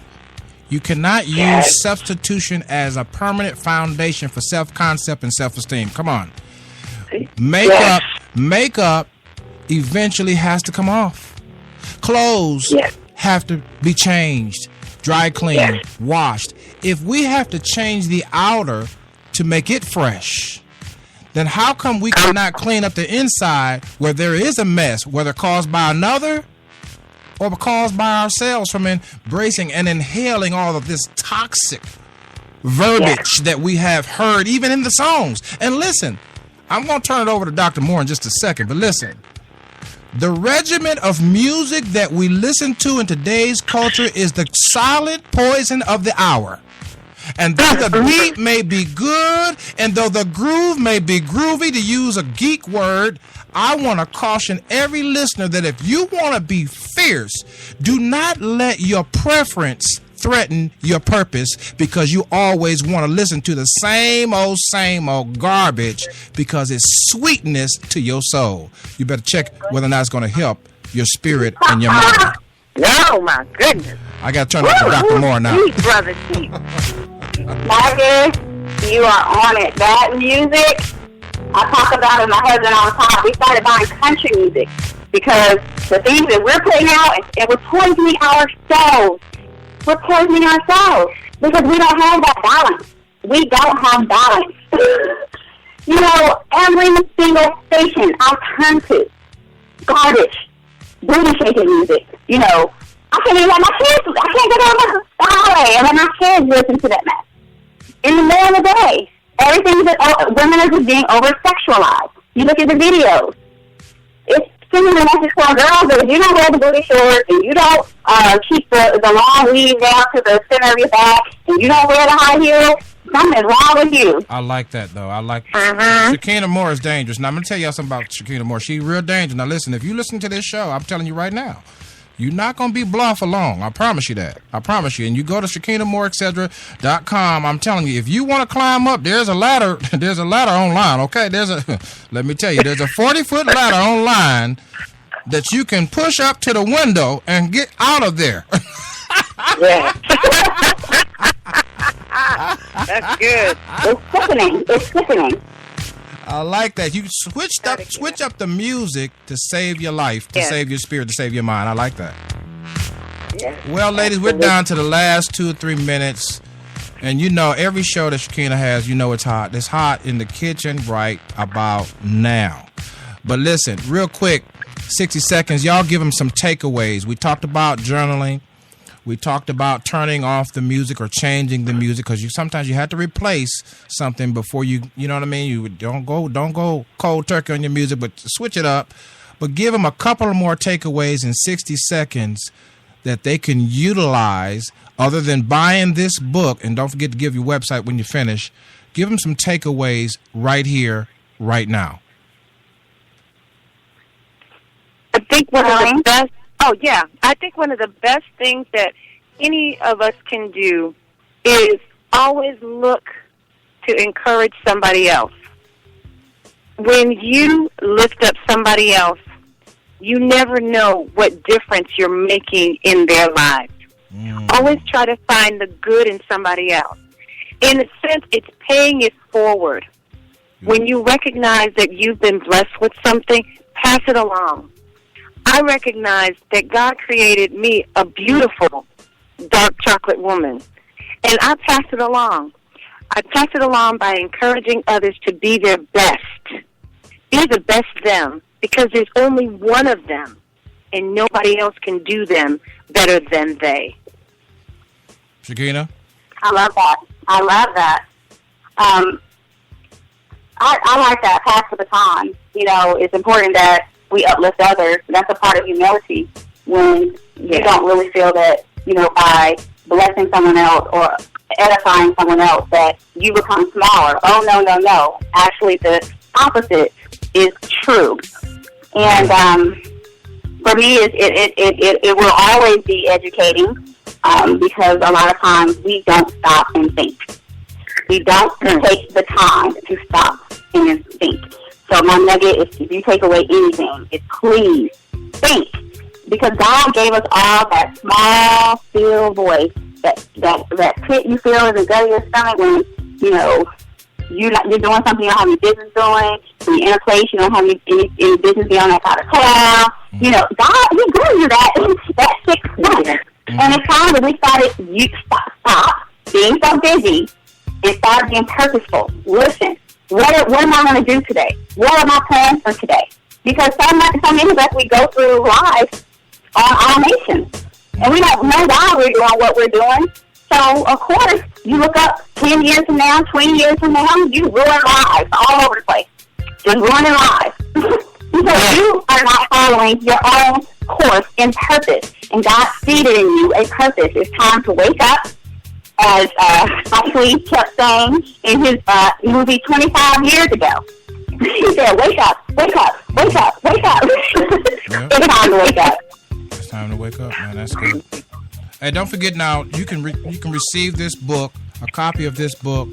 You cannot use substitution as a permanent foundation for self-concept and self-esteem. Come on. Makeup eventually has to come off. Clothes have to be changed, dry cleaned, washed. If we have to change the outer to make it fresh, then how come we cannot clean up the inside where there is a mess, whether caused by another or caused by ourselves from embracing and inhaling all of this toxic verbiage that we have heard even in the songs? And listen, I'm going to turn it over to Dr. Moore in just a second, but listen. The regimen of music that we listen to in today's culture is the silent poison of the hour. And though the beat may be good, and though the groove may be groovy, to use a geek word, I want to caution every listener that if you want to be fierce, do not let your preference threaten your purpose, because you always want to listen to the same old garbage, because it's sweetness to your soul. You better check whether or not it's going to help your spirit and your mind. Oh, my goodness. I got to turn it over to Dr. Moore now. Deep, brother, deep. Marcus, you are on it. That music, I talk about it with my husband all the time. We started buying country music because the things that we're putting out, and we're poisoning ourselves. We're poisoning ourselves because we don't have that balance. We don't have balance. You know, every single station I turn to, garbage, booty shaking music. You know, I can't even let my kids, I can't get on the highway and let my kids listen to that mess. In the middle of the day, everything that women are just being over-sexualized. You look at the videos. It's sending a message for girls that if you don't wear the booty shorts and you don't keep the long weave down to the center of your back and you don't wear the high heels, something's wrong with you. I like that, though. I like Shekina Moore is dangerous. Now, I'm going to tell y'all something about Shekina Moore. She's real dangerous. Now, listen, if you listen to this show, I'm telling you right now, you're not going to be bluff for long. I promise you that. I promise you. And you go to ShekinaMooreEtc.com. I'm telling you, if you want to climb up, there's a ladder. There's a ladder online, okay? Let me tell you, there's a 40-foot ladder online that you can push up to the window and get out of there. Yeah. That's good. It's sickening. I like that. You switch up the music to save your life, to save your spirit, to save your mind. I like that. Yeah. Well, ladies, we're down to the last 2 or 3 minutes. And you know, every show that Shekina has, you know it's hot. It's hot in the kitchen right about now. But listen, real quick, 60 seconds. Y'all give them some takeaways. We talked about journaling. We talked about turning off the music or changing the music, because sometimes you have to replace something before you know what I mean? You don't go cold turkey on your music, but switch it up. But give them a couple of more takeaways in 60 seconds that they can utilize other than buying this book. And don't forget to give your website when you finish. Give them some takeaways right here, right now. I think one of the best. Oh, yeah. I think one of the best things that any of us can do is always look to encourage somebody else. When you lift up somebody else, you never know what difference you're making in their lives. Always try to find the good in somebody else. In a sense, it's paying it forward. When you recognize that you've been blessed with something, pass it along. I recognize that God created me a beautiful dark chocolate woman, and I pass it along. I pass it along by encouraging others to be their best. Be the best them, because there's only one of them, and nobody else can do them better than they. Shekina? I love that. I like that. Pass the baton. You know, it's important that we uplift others. That's a part of humility when you don't really feel that, you know, by blessing someone else or edifying someone else that you become smaller. Oh, no. Actually, the opposite is true. And for me, it will always be educating because a lot of times we don't stop and think. We don't take the time to stop and think. So my nugget is, if you take away anything, is please think. Because God gave us all that small, still voice that pit you feel in the gut of your stomach when, you know, you're doing something you don't have any business doing, when you're in a place you don't have any business beyond that out of town. You know, God, He gives you that sixth sense. And it's time that we started, stop being so busy and start being purposeful. Listen, what am I going to do today? What are my plans for today? Because so many of us, we go through life on automation, and we don't know why we're doing what we're doing. So, of course, you look up 10 years from now, 20 years from now, you ruin lives all over the place. Just ruining lives. Because you are not following your own course and purpose. And God seeded in you a purpose. It's time to wake up. As Spike Lee kept saying in his movie 25 years ago. He said, wake up, wake up, wake up, wake up. Yep. It's time to wake up. It's time to wake up, man. That's good. Hey, don't forget now, you can receive this book, a copy of this book,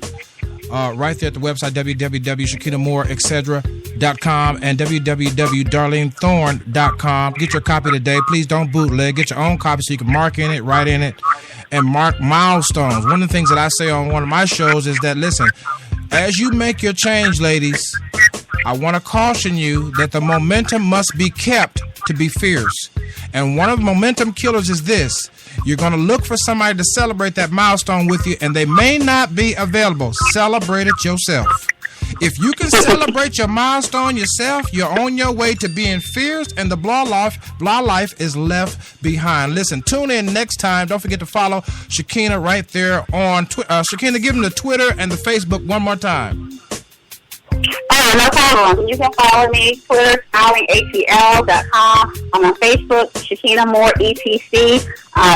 right there at the website, www.shekinamore.com and www.darlenethorn.com. Get your copy today. Please don't bootleg. Get your own copy so you can mark in it, write in it, and mark milestones. One of the things that I say on one of my shows is that, listen, as you make your change, ladies, I want to caution you that the momentum must be kept to be fierce. And one of the momentum killers is this. You're going to look for somebody to celebrate that milestone with you, and they may not be available. Celebrate it yourself. If you can celebrate your milestone yourself, you're on your way to being fierce, and the blah life is left behind. Listen, tune in next time. Don't forget to follow Shekina right there on Twitter. Shekina, give them the Twitter and the Facebook one more time. No problem. You can follow me, Twitter, stylingatl.com. I'm on Facebook, Shekina Moore, ETC.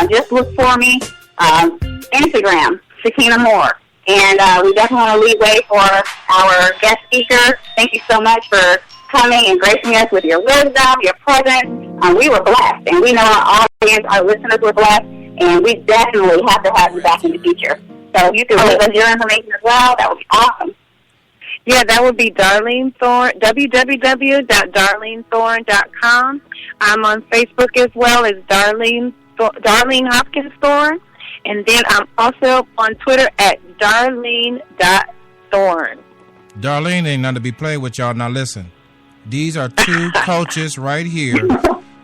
Just look for me. Instagram, Shekina Moore. And we definitely want to lead way for our guest speaker. Thank you so much for coming and gracing us with your wisdom, your presence. We were blessed, and we know our audience, our listeners were blessed, and we definitely have to have you back in the future. So if you could leave us your information as well, that would be awesome. Yeah, that would be Darlene Thorn, www.darlenethorn.com. I'm on Facebook as well as Darlene Hopkins Thorn. And then I'm also on Twitter at Darlene.Thorn. Darlene ain't nothing to be played with, y'all. Now listen, these are two coaches right here.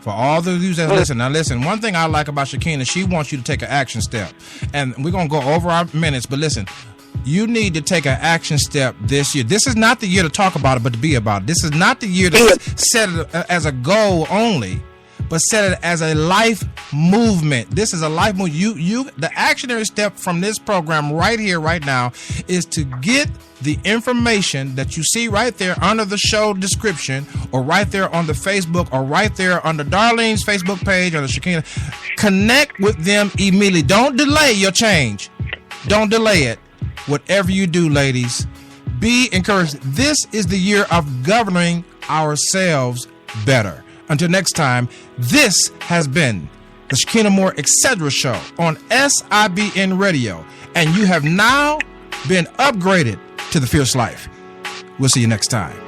For all the you that listen, now listen, one thing I like about Shekina, she wants you to take an action step. And we're going to go over our minutes, but listen, you need to take an action step this year. This is not the year to talk about it, but to be about it. This is not the year to set it as a goal only, but set it as a life movement. This is a life movement. The actionary step from this program right here, right now, is to get the information that you see right there under the show description, or right there on the Facebook, or right there on the Darlene's Facebook page, or the Shekina. Connect with them immediately. Don't delay your change. Don't delay it. Whatever you do, ladies, be encouraged. This is the year of governing ourselves better. Until next time, this has been the Shekina Moore Etc. Show on SIBN Radio, and you have now been upgraded to the Fierce Life. We'll see you next time.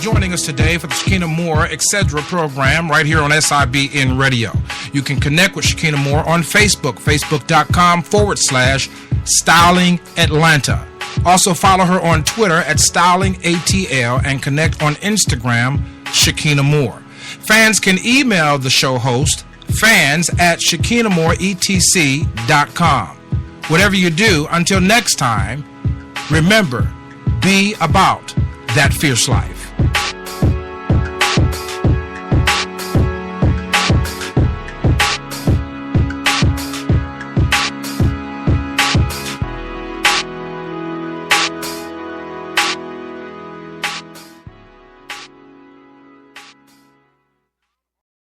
Joining us today for the Shekina Moore Etc. program right here on SIBN Radio. You can connect with Shekina Moore on Facebook, facebook.com/Styling Atlanta. Also follow her on Twitter at StylingATL and connect on Instagram, Shekina Moore. Fans can email the show host, fans@ShekinaMooreETC.com. Whatever you do, until next time, remember, be about that fierce life.